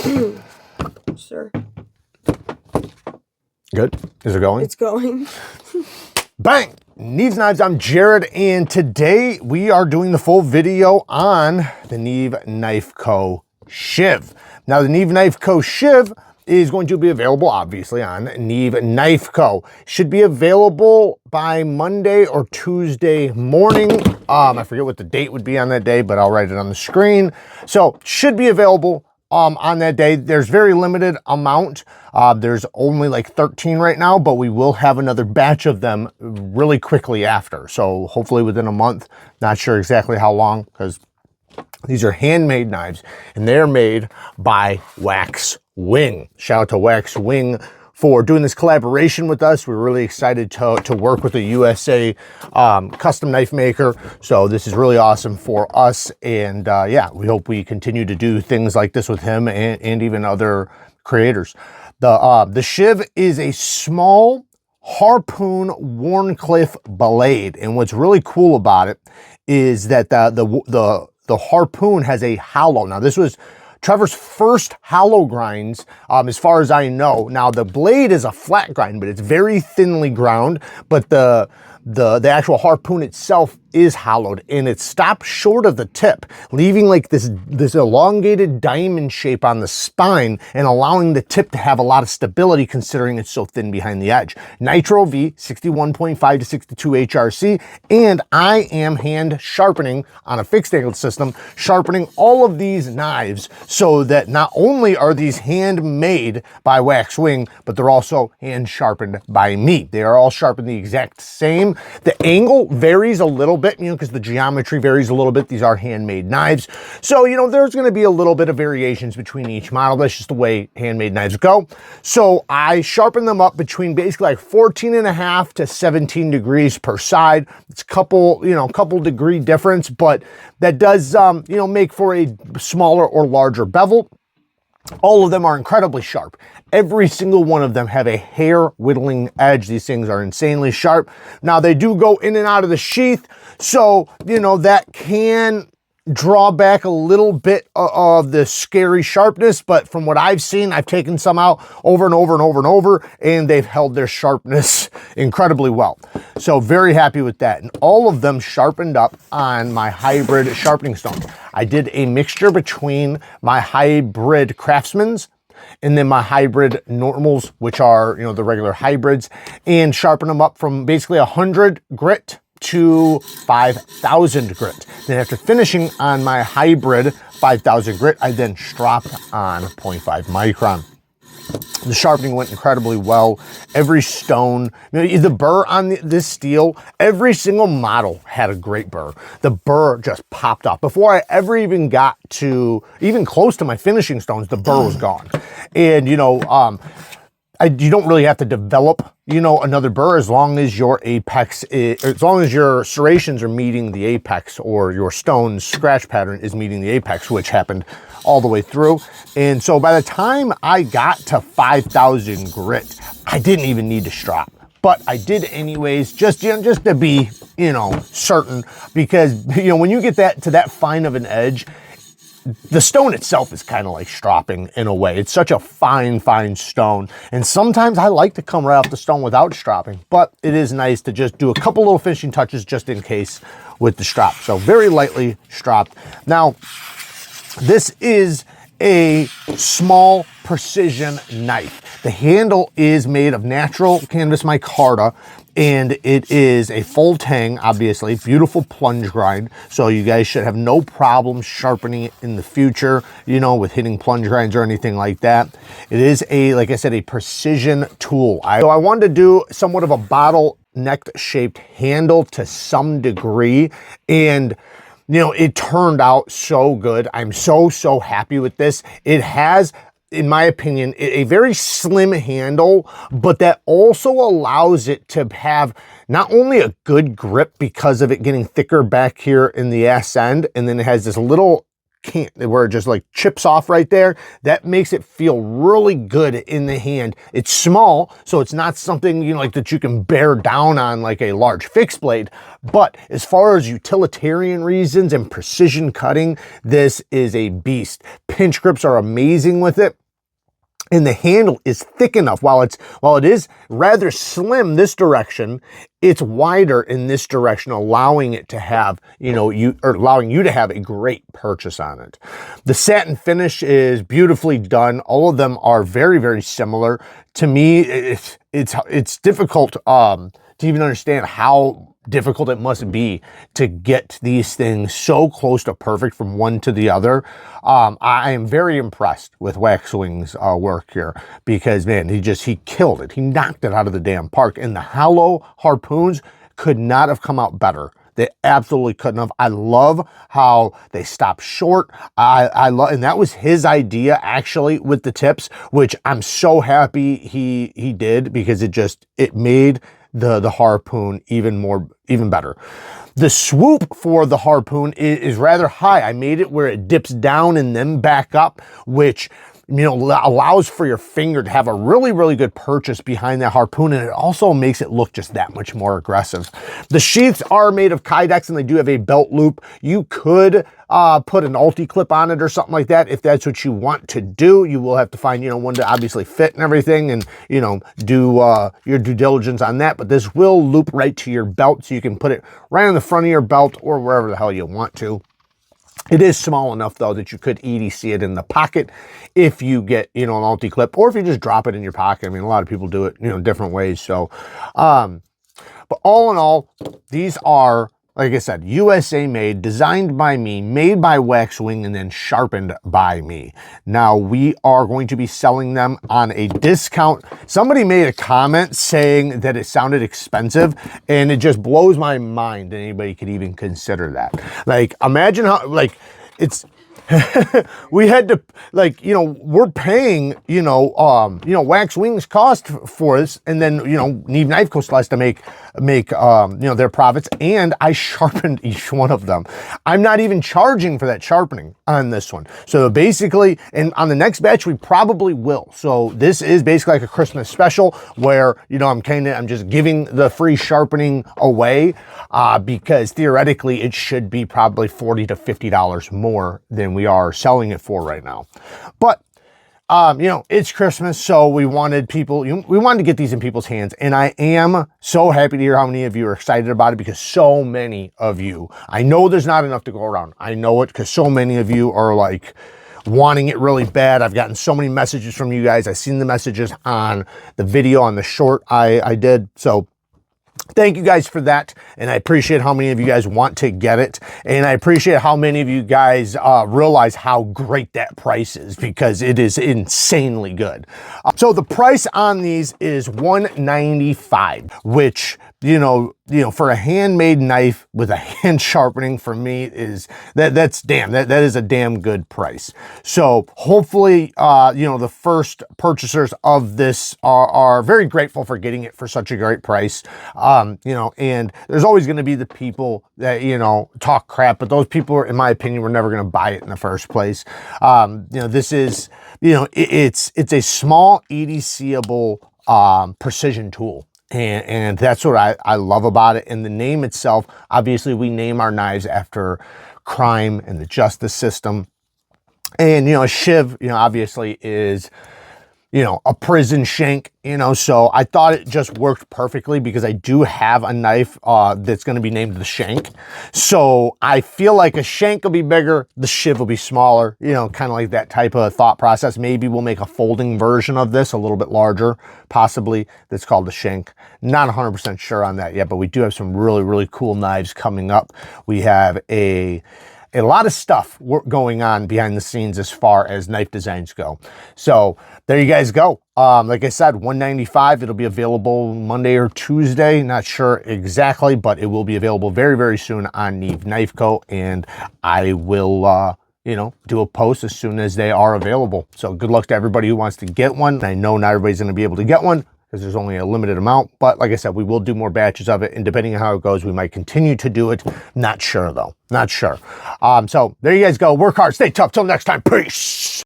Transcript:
Sure. Good. Is it going? It's going. Bang! Neeves Knives, I'm Jared, and today we are doing the full video on the Neeveknifeco Shiv. Now, the Neeveknifeco Shiv is going to be available, obviously, on Neeveknifeco. Should be available by Monday or Tuesday morning. I forget what the date would be on that day, but I'll write it on the screen. So, should be available on that day. There's very limited amount. There's only like 13 right now, but we will have another batch of them really quickly after. So hopefully within a month. Not sure exactly how long, because these are handmade knives and they're made by Wax Wing. Shout out to Wax Wing for doing this collaboration with us. We're really excited to work with a USA custom knife maker. So this is really awesome for us. And yeah, we hope we continue to do things like this with him and even other creators. The Shiv is a small harpoon Wharncliffe blade. And what's really cool about it is that the harpoon has a hollow. Now this was Trevor's first hollow grinds, as far as I know. Now the blade is a flat grind, but it's very thinly ground, but the actual harpoon itself is hollowed, and it stops short of the tip, leaving like this elongated diamond shape on the spine and allowing the tip to have a lot of stability considering it's so thin behind the edge. Nitro V, 61.5 to 62 HRC, and I am hand sharpening on a fixed angle system, sharpening all of these knives so that not only are these handmade by Wax Wing, but they're also hand sharpened by me. They are all sharpened the exact same. The angle varies a little bit, you know, because the geometry varies a little bit. These are handmade knives. So, you know, there's going to be a little bit of variations between each model. That's just the way handmade knives go. So I sharpen them up between basically like 14.5 to 17 degrees per side. It's a couple degree difference, but that does, you know, make for a smaller or larger bevel. All of them are incredibly sharp. Every single one of them have a hair whittling edge. These things are insanely sharp. Now they do go in and out of the sheath, so, you know, that can draw back a little bit of the scary sharpness, but from what I've seen, I've taken some out over and over and over and over, and they've held their sharpness incredibly well. So very happy with that. And all of them sharpened up on my hybrid sharpening stone. I did a mixture between my hybrid Craftsman's and then my hybrid normals, which are, you know, the regular hybrids, and sharpen them up from basically 100 grit to 5,000 grit. Then after finishing on my hybrid 5,000 grit, I then stropped on 0.5 micron. The sharpening went incredibly well. Every stone, you know, the burr on this steel, every single model had a great burr. The burr just popped off. Before I ever even got to, even close to my finishing stones, the burr was gone. And, you know, you don't really have to develop, you know, another burr as long as your apex as long as your serrations are meeting the apex, or your stone's scratch pattern is meeting the apex, which happened all the way through. And so by the time I got to 5,000 grit, I didn't even need to strop, but I did anyways, just to be, you know, certain, because, you know, when you get that to that fine of an edge, the stone itself is kind of like stropping in a way. It's such a fine stone. And sometimes I like to come right off the stone without stropping, but it is nice to just do a couple little finishing touches just in case with the strop. So very lightly stropped. Now, this is a small precision knife. The handle is made of natural canvas micarta, and it is a full tang, obviously, beautiful plunge grind. So you guys should have no problem sharpening it in the future, you know, with hitting plunge grinds or anything like that. It is a, like I said, a precision tool. So I wanted to do somewhat of a bottleneck shaped handle to some degree, and you know, it turned out so good. I'm so happy with this. It has, in my opinion, a very slim handle, but that also allows it to have not only a good grip because of it getting thicker back here in the ass end, and then it has this little can't, where it just like chips off right there. That makes it feel really good in the hand. It's small, so it's not something, you know, like that you can bear down on like a large fixed blade. But as far as utilitarian reasons and precision cutting, this is a beast. Pinch grips are amazing with it. And the handle is thick enough. While it is rather slim this direction, it's wider in this direction, allowing it to have, allowing you to have a great purchase on it. The satin finish is beautifully done. All of them are very, very similar. To me, it's difficult to even understand how difficult it must be to get these things so close to perfect from one to the other. I am very impressed with Waxwing's work here, because man, he killed it. He knocked it out of the damn park, and the hollow harpoons could not have come out better. They absolutely couldn't have. I love how they stop short. I love, and that was his idea actually with the tips, which I'm so happy he did, because it made the harpoon even better. The swoop for the harpoon is rather high. I made it where it dips down and then back up, which, you know, allows for your finger to have a really, really good purchase behind that harpoon, and it also makes it look just that much more aggressive. The sheaths are made of Kydex, and they do have a belt loop. You could put an ulti clip on it or something like that if that's what you want to do. You will have to find, you know, one to obviously fit and everything, and, you know, do your due diligence on that. But this will loop right to your belt, so you can put it right on the front of your belt or wherever the hell you want to. It is small enough, though, that you could EDC it in the pocket if you get, you know, an ulti clip, or if you just drop it in your pocket. I mean, a lot of people do it, you know, different ways. So, but all in all, these are, like I said, USA made, designed by me, made by Waxwing, and then sharpened by me. Now, we are going to be selling them on a discount. Somebody made a comment saying that it sounded expensive, and it just blows my mind that anybody could even consider that. Like, imagine how, like, it's... we had to, like, you know, we're paying, Waxwing's cost for this, and then, you know, Neeveknifeco still has to make their profits, and I sharpened each one of them. I'm not even charging for that sharpening on this one. So basically, and on the next batch, we probably will. So this is basically like a Christmas special where, you know, I'm just giving the free sharpening away, because theoretically it should be probably $40 to $50 more than we are selling it for right now. But you know, it's Christmas, so we wanted to get these in people's hands, and I am so happy to hear how many of you are excited about it, because so many of you, I know there's not enough to go around. I know it, because so many of you are like wanting it really bad. I've gotten so many messages from you guys. I've seen the messages on the video, on the short I did. So thank you guys for that, and I appreciate how many of you guys want to get it, and I appreciate how many of you guys realize how great that price is, because it is insanely good. So the price on these is $195, which, you know, for a handmade knife with a hand sharpening, for me, is that is a damn good price. So hopefully, the first purchasers of this are very grateful for getting it for such a great price. And there's always going to be the people that, you know, talk crap, but those people, in my opinion, were never going to buy it in the first place. This is, it's a small EDCable precision tool. And that's what I love about it. And the name itself, obviously we name our knives after crime and the justice system. And, a shiv, obviously is, a prison shank, so I thought it just worked perfectly, because I do have a knife that's going to be named the shank. So I feel like a shank will be bigger, the shiv will be smaller, kind of like that type of thought process. Maybe we'll make a folding version of this, a little bit larger, possibly, that's called the shank. Not 100% sure on that yet, but we do have some really, really cool knives coming up. We have a lot of stuff going on behind the scenes as far as knife designs go. So there you guys go. Like I said, $195. It'll be available Monday or Tuesday. Not sure exactly, but it will be available very, very soon on Neeveknifeco, and I will, do a post as soon as they are available. So good luck to everybody who wants to get one. I know not everybody's going to be able to get one. because there's only a limited amount. But like I said, we will do more batches of it, and depending on how it goes, we might continue to do it. Not sure though, not sure. So there you guys go. Work hard, stay tough. Till next time, peace.